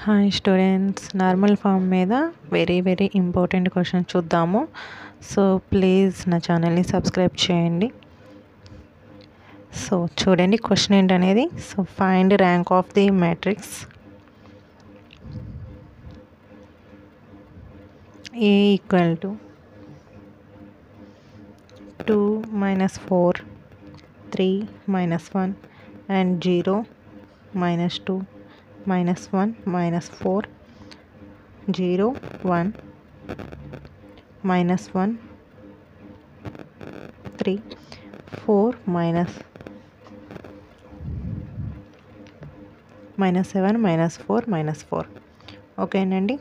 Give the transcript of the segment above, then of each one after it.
Hi students, normal form మీద very important question చూద్దాము. So please నా ఛానల్ని సబ్స్క్రైబ్ చేయండి. సో చూడండి క్వశ్చన్ ఏంటనేది. So find rank of the matrix A equal to 2 minus 4 3 minus 1 and 0 minus 2 minus 1 minus 4 0 1 minus 1 3 4 minus 7 minus 4 minus 4. ఓకేనండి.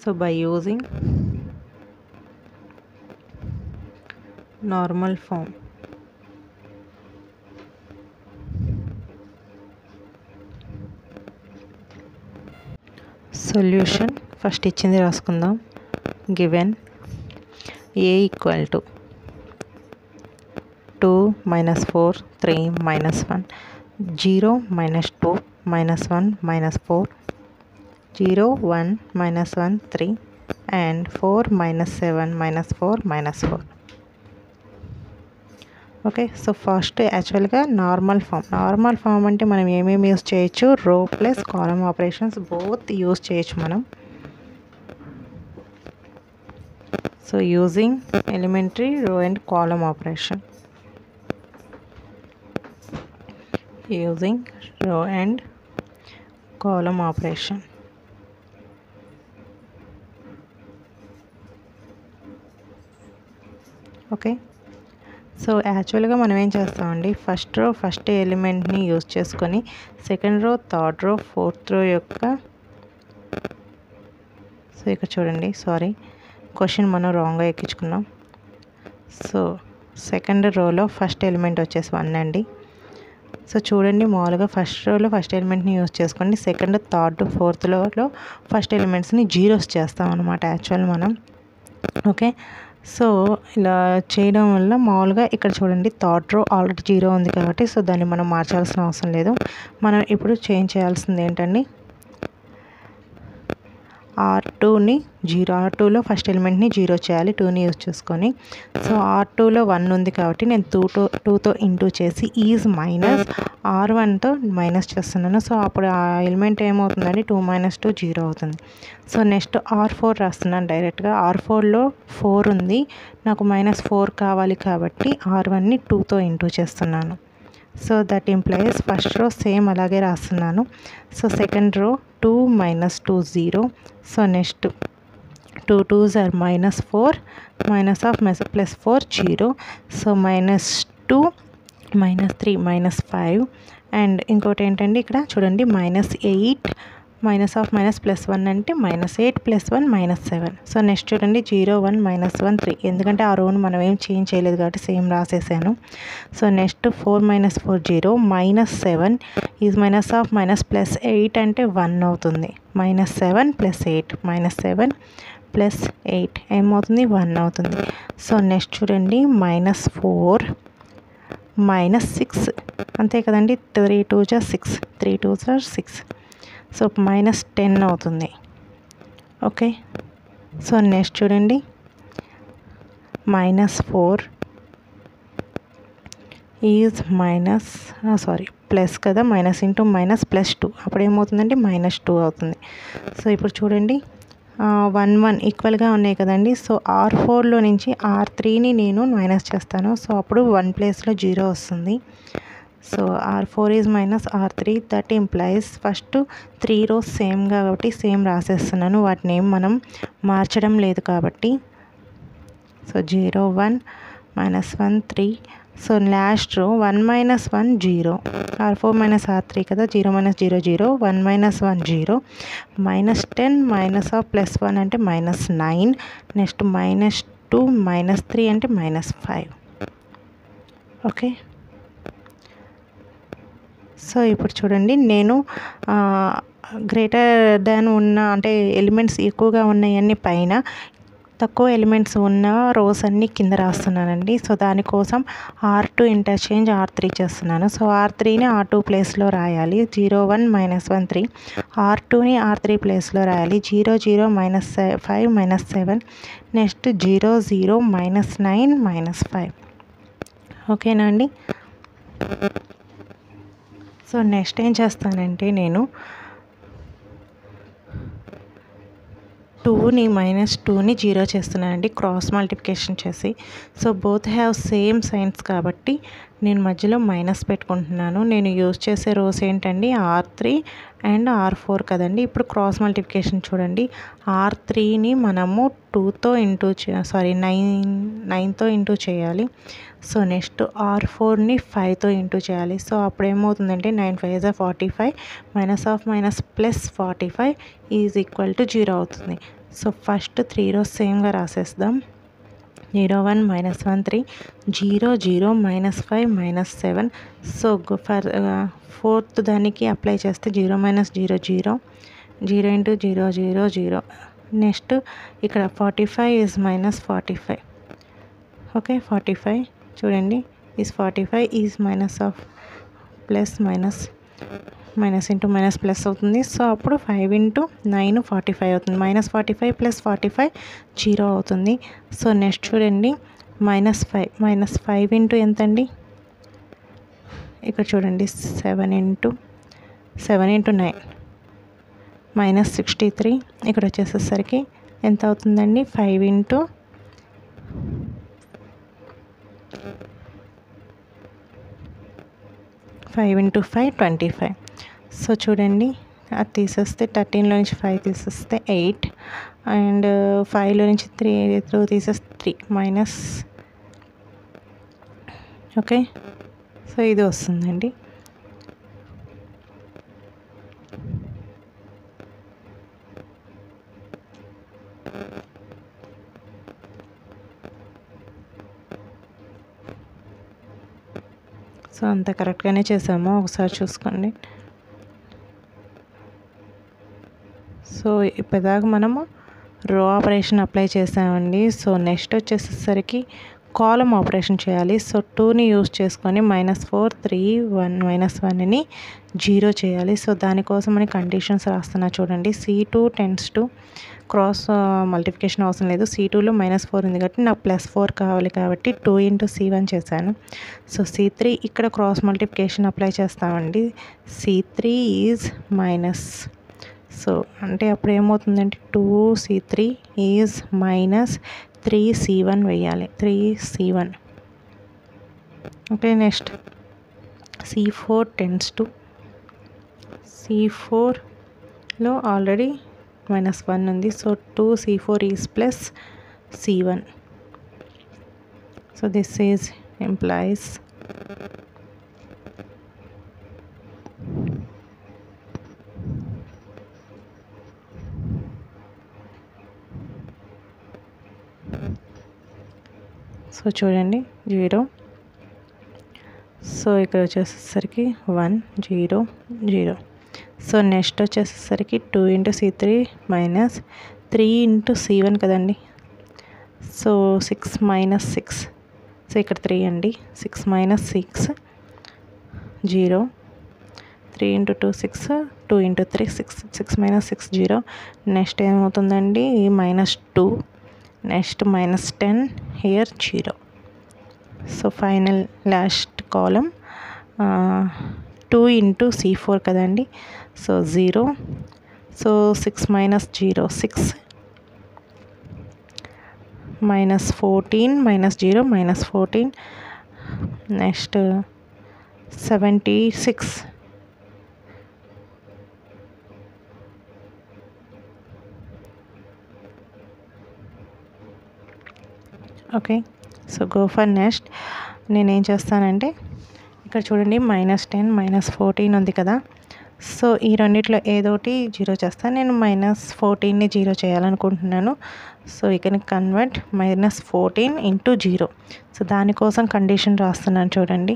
So by using normal form, solution first ఇచ్చింది రాసుకుందాం. given A equal to 2 minus 4 3 minus 1 0 minus 2 minus 1 minus 4 0 1 minus 1 3 and 4 minus 7 minus 4 minus 4. Okay. So first యాక్చువల్గా normal form అంటే మనం ఏమేమి use చేయొచ్చు, రో plus column operations both use చేయొచ్చు మనం. So using elementary రో అండ్ కాలమ్ ఆపరేషన్, యూజింగ్ రో and column operation. Okay. So యాక్చువల్గా మనం ఏం చేస్తామండి, ఫస్ట్ రో ఫస్ట్ ఎలిమెంట్ని యూజ్ చేసుకొని second row third row fourth రో యొక్క, సో ఇక్కడ చూడండి, సారీ క్వశ్చన్ మనం రాంగ్గా ఎక్కించుకున్నాం. సో సెకండ్ రోలో ఫస్ట్ ఎలిమెంట్ వచ్చేసి 1 అండి. సో చూడండి, మామూలుగా ఫస్ట్ రోలో ఫస్ట్ ఎలిమెంట్ని యూజ్ చేసుకోండి, సెకండ్ థర్డ్ ఫోర్త్లో ఫస్ట్ ఎలిమెంట్స్ని జీరోస్ చేస్తాం అన్నమాట యాక్చువల్ మనం. ఓకే. సో ఇలా చేయడం వల్ల మామూలుగా ఇక్కడ చూడండి థర్డ్ రో ఆల్రెడీ 0 ఉంది కాబట్టి సో దాన్ని మనం మార్చాల్సిన అవసరం లేదు. మనం ఇప్పుడు చేంజ్ చేయాల్సింది ఏంటండి, R2ని 0, R2లో ఫస్ట్ ఎలిమెంట్ని 0 చేయాలి 2ని యూజ్ చేసుకొని. సో R2లో 1 ఉంది కాబట్టి నేను 2తో ఇంటూ చేసి ఈజ్ మైనస్ R1తో మైనస్ చేస్తున్నాను. సో అప్పుడు ఆ ఎలిమెంట్ ఏమవుతుందండి, 2 minus 2 0 అవుతుంది. సో నెక్స్ట్ R4 రాస్తున్నాను డైరెక్ట్గా. R4లో 4 ఉంది, నాకు -4 కావాలి కాబట్టి R1ని 2తో ఇంటూ చేస్తున్నాను. So that implies first row same అలాగే రాస్తున్నాను. So second row 2 minus 2 0. So next 2 2s are -4 minus of plus 4 0. So -2 -3 -5 and ఇంకోటి ఏంటండి ఇక్కడ చూడండి -8 మైనస్ ఆఫ్ మైనస్ ప్లస్ 1 అంటే -8 + 1 -7. సో నెక్స్ట్ చూడండి 0 1 -1 3, ఎందుకంటే ఆ రోను మనం ఏం చేంజ్ చేయలేదు కాబట్టి సేమ్ రాసేసాను. So next 4 - 4 0 -7 is minus of minus plus 8 అంటే 1 అవుతుంది. -7 + 8 -7 + 8 ఏమవుతుంది, 1 అవుతుంది. సో నెక్స్ట్ చూడండి -4 -6 అంతే కదండి, 3 2s are 6 3 2s are 6. So -10 అవుతుంది. ఓకే. సో నెక్స్ట్ చూడండి -4 ఈజ్ ప్లస్ కదా, మైనస్ ఇంటూ మైనస్ ప్లస్ 2 అప్పుడు ఏమవుతుందండి -2 అవుతుంది. సో ఇప్పుడు చూడండి 1 1 ఈక్వల్గా ఉన్నాయి కదండి. సో R4లో నుంచి R3ని నేను మైనస్ చేస్తాను. సో అప్పుడు 1 ప్లేస్లో 0 వస్తుంది. So R4 is -R3, that implies first 3 rows same కాబట్టి సేమ్ రాసేస్తున్నాను, వాటిని ఏం మనం మార్చడం లేదు కాబట్టి. సో 0 1 -1 3. సో లాస్ట్ రో 1 - 1 0, R4 - R3 కదా, 0 - 0 0 1 - 1 0 -10 మైనస్ ఆఫ్ ప్లస్ 1 అంటే -9. నెక్స్ట్ -2 -3 అంటే -5. ఓకే. సో ఇప్పుడు చూడండి నేను గ్రేటర్ దాన్ ఉన్న అంటే ఎలిమెంట్స్ ఎక్కువగా ఉన్నాయన్నీ పైన, తక్కువ ఎలిమెంట్స్ ఉన్న రోస్ అన్నీ కింద రాస్తున్నానండి. సో దానికోసం R2 ఇంటర్చేంజ్ R3 చేస్తున్నాను. సో R3ని R2 ప్లేస్లో రాయాలి. 0 1 -1 3. R2ని R3 ప్లేస్లో రాయాలి. 0 0 -5 -7. నెక్స్ట్ 0 0 -9 -5. ఓకేనా అండి. సో నెక్స్ట్ ఏం చేస్తానంటే నేను 2ని -2ని 0 చేస్తున్నానండి క్రాస్ మల్టిప్లికేషన్ చేసి. So both have same signs కాబట్టి నేను మధ్యలో మైనస్ పెట్టుకుంటున్నాను. నేను యూజ్ చేసే రోస్ ఏంటండి R3 అండ్ R4 కదండి. ఇప్పుడు క్రాస్ మల్టిప్లికేషన్ చూడండి. R3ని మనము 2తో నైన్తో ఇంటూ చేయాలి. సో నెక్స్ట్ R4ని 5తో ఇంటూ చేయాలి. సో అప్పుడు ఏమవుతుందంటే 9 5 45 -45 + 0 అవుతుంది. సో ఫస్ట్ 3 రోస్ సేమ్గా రాసేద్దాం. 0 1 -1 3, 0 0 -5 -7. సో ఫోర్త్ దానికి అప్లై చేస్తే 0 -0 0 0 0 0 0 0. నెక్స్ట్ ఇక్కడ 45 is -45. ఓకే 45 చూడండి is 45 is minus of plus minus into minus plus అవుతుంది. సో అప్పుడు 5 × 9 45 అవుతుంది. -45 + 45 0 అవుతుంది. సో నెక్స్ట్ చూడండి -5 ఇంటూ ఎంతండి, ఇక్కడ చూడండి 7 × 9 -63. ఇక్కడ వచ్చేసేసరికి ఎంత అవుతుందండి 5 × 5 25. సో చూడండి అది తీసేస్తే 13లో నుంచి 5 తీసేస్తే 8 అండ్ 5లో నుంచి 3 తీసేస్తే 3 మైనస్. ఓకే సో ఇది వస్తుందండి. సో అంత కరెక్ట్గానే చేసాము, ఒకసారి చూసుకోండి. సో ఇప్పటిదాకా మనము రో ఆపరేషన్ అప్లై చేసామండి. సో నెక్స్ట్ వచ్చేసరికి కాలం ఆపరేషన్ చేయాలి. సో 2ని యూజ్ చేసుకొని -4 3 1 -1ని 0 చేయాలి. సో దానికోసం అని కండిషన్స్ రాస్తున్నా చూడండి. C2 tends to cross multiplication అవసరం లేదు. C2లో -4 ఉంది కాబట్టి నాకు +4 కావాలి కాబట్టి 2 × C1 చేశాను. సో C3 ఇక్కడ క్రాస్ మల్టిప్లికేషన్ అప్లై చేస్తామండి. C3 is minus. సో అంటే అప్పుడు ఏమవుతుందంటే 2C3 ఈజ్ -3C1 వేయాలి. 3C1. Okay next C4 tends to C4లో ఆల్రెడీ -1 ఉంది. So 2C4 is +C1. So this is implies so చూడండి 0. సో ఇక్కడ వచ్చేసరికి 1 0 0. సో నెక్స్ట్ వచ్చేసరికి 2 × C3 -3 × C1 కదండి. సో 6 -6. సో ఇక్కడ 3 అండి. 6 -6 0. 3 × 2 6, 2 × 3 6. 6 -6 0. నెక్స్ట్ ఏమవుతుందండి -2. Next -10 here 0. So final last column 2 × C4 కదండి. So 0. So 6 - 0 6 -14 -0 -14. Next 76. Okay so go for next. నేనేం చేస్తానంటే ఇక్కడ చూడండి -10 -14 ఉంది కదా. సో ఈ రెండిట్లో ఏదోటి 0 చేస్తాను. నేను -14ని 0 చేయాలనుకుంటున్నాను. So you can convert -14 × 0. So దానికోసం కండిషన్ రాస్తున్నాను చూడండి.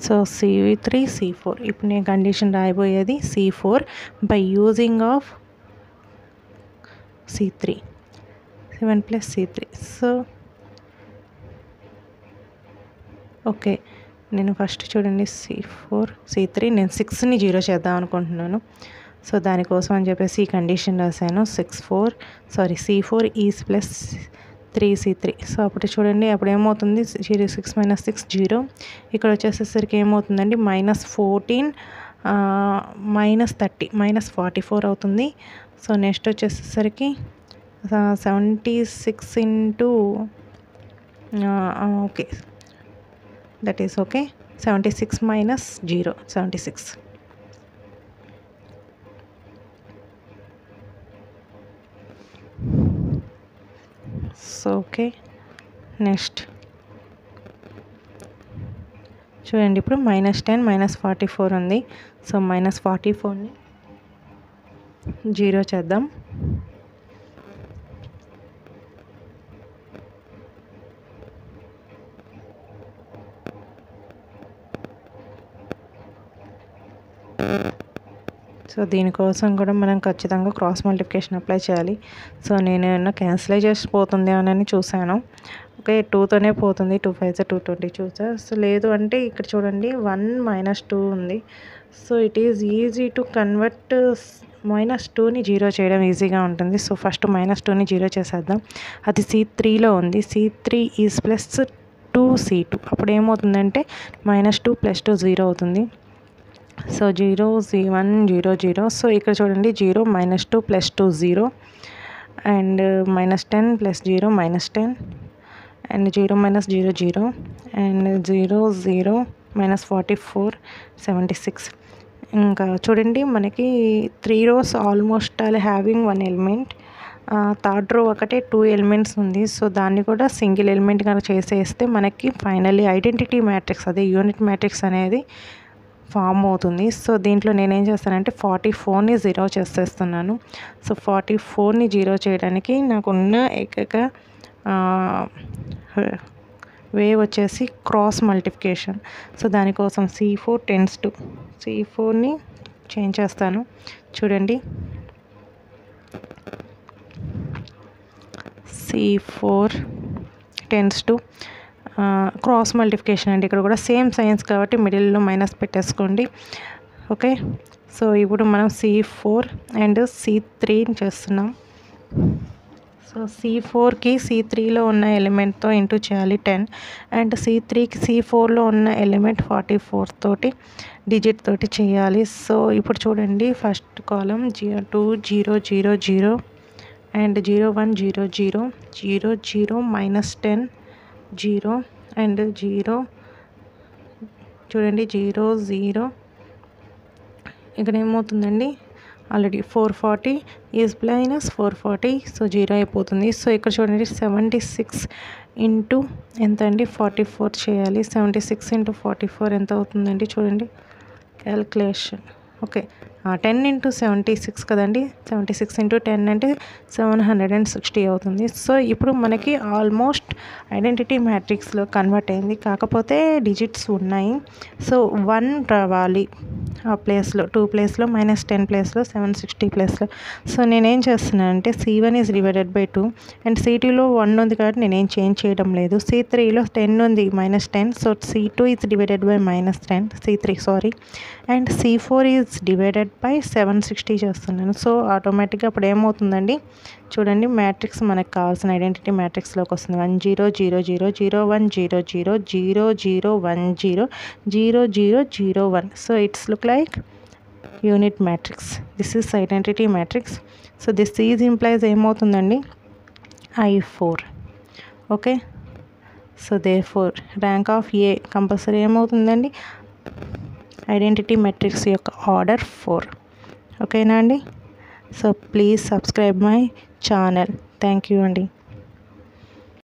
So C3 C4. ఇప్పుడు నేను కండిషన్ రాయబోయేది C4 by using of C3 7 + C3. So okay, నేను ఫస్ట్ చూడండి C4 C3 నేను 6ని 0 చేద్దాం అనుకుంటున్నాను. సో దానికోసం అని చెప్పేసి ఈ కండిషన్ రాశాను. C4 is plus 3C3. So అప్పుడు చూడండి అప్పుడు ఏమవుతుంది, 6 - 6 0. ఇక్కడ వచ్చేసేసరికి ఏమవుతుందండి -14 -30 -44 అవుతుంది. సో నెక్స్ట్ వచ్చేసేసరికి 76 into okay, that is okay, 76 - 0 76. So okay, next చూడండి ఇప్పుడు -10 -44 ఉంది. సో -44ని 0 చేద్దాం. సో దీనికోసం కూడా మనం ఖచ్చితంగా క్రాస్ మల్టిప్లికేషన్ అప్లై చేయాలి. సో నేను ఏమన్నా క్యాన్సిల్ చేసిపోతుంది అని చూశాను. ఓకే, 2తోనే పోతుంది, 2 5 220 చూసా. సో లేదు అంటే ఇక్కడ చూడండి 1 - 2 ఉంది. So it is easy to convert -2ని 0 చేయడం ఈజీగా ఉంటుంది. సో ఫస్ట్ -2ని 0 చేసేద్దాం. అది C3లో ఉంది. C3 is plus 2C2. అప్పుడు ఏమవుతుందంటే -2 + 2 0 అవుతుంది. సో 0 1 0 0. సో ఇక్కడ చూడండి 0 -2 + 2 0 అండ్ -10 + 0 -10 అండ్ 0 - 0 0 అండ్ 0 0 -44 76. ఇంకా చూడండి మనకి 3 rows almost all having 1 element. Third row ఒకటే 2 ఎలిమెంట్స్ ఉంది. సో దాన్ని కూడా సింగిల్ ఎలిమెంట్ కనుక చేసేస్తే మనకి ఫైనల్లీ ఐడెంటిటీ మ్యాట్రిక్స్, అదే యూనిట్ మ్యాట్రిక్స్ అనేది ఫామ్ అవుతుంది. సో దీంట్లో నేనేం చేస్తానంటే 44ని 0 చేసేస్తున్నాను. సో 44ని 0 చేయడానికి నాకున్న ఏకైక వే వచ్చేసి క్రాస్ మల్టిప్లికేషన్. సో దానికోసం C4 → C4ని చేంజ్ చేస్తాను. చూడండి C4 → క్రాస్ మల్టిప్లికేషన్ అండి. ఇక్కడ కూడా సేమ్ సైన్స్ కాబట్టి మిడిల్లో మైనస్ పెట్టేసుకోండి. ఓకే, సో ఇప్పుడు మనం C4 అండ్ C3 చేస్తున్నాం. సో C4కి C3లో ఉన్న ఎలిమెంట్తో ఇంటూ చేయాలి 10 అండ్ C3కి C4లో ఉన్న ఎలిమెంట్ 44 తోటి డిజిట్ తోటి చేయాలి. సో ఇప్పుడు చూడండి ఫస్ట్ కాలం 2 0 0 0 అండ్ 0 1 0 0 0 0 -10 0 అండ్ 0 చూడండి 0 0. ఇక్కడ ఏమవుతుందండి ఆల్రెడీ 440 ఈజ్ -440. సో 0 అయిపోతుంది. సో ఇక్కడ చూడండి 76 ఇంటూ ఎంత అండి 44 చేయాలి. 76 × 44 ఎంత అవుతుందండి చూడండి క్యాల్కులేషన్. ఓకే, 10 × 76 కదండి. 76 × 10 అంటే 760 అవుతుంది. సో ఇప్పుడు మనకి ఆల్మోస్ట్ ఐడెంటిటీ మ్యాట్రిక్స్లో కన్వర్ట్ అయింది. కాకపోతే డిజిట్స్ ఉన్నాయి. సో 1 రావాలి ఆ ప్లేస్లో, 2 ప్లేస్లో, -10 ప్లేస్లో, 760 ప్లేస్లో. సో నేనేం చేస్తున్నానంటే C1 is divided by 2 and C2లో 1 ఉంది కాబట్టి నేనేం చేంజ్ చేయడం లేదు. C3లో 10 ఉంది -10. So C2 is divided by -10 C3 sorry and C4 is divided by 760 చేస్తున్నాను. సో ఆటోమేటిక్గా అప్పుడు ఏమవుతుందండి చూడండి మ్యాట్రిక్స్ మనకు కావాల్సిన ఐడెంటిటీ మ్యాట్రిక్స్లోకి వస్తుంది. 1 0 0 0 0 1 0 0 0 0 1 0 0 0 0 1. So it's look like unit matrix. This is identity matrix. So this is implies ఏమవుతుందండి I4. Okay, so therefore rank of A compulsory ఏమవుతుందండి ఐడెంటిటీ మ్యాట్రిక్స్ యొక్క ఆర్డర్ 4. ఓకేనా అండి. So please subscribe my channel. Thank you అండి.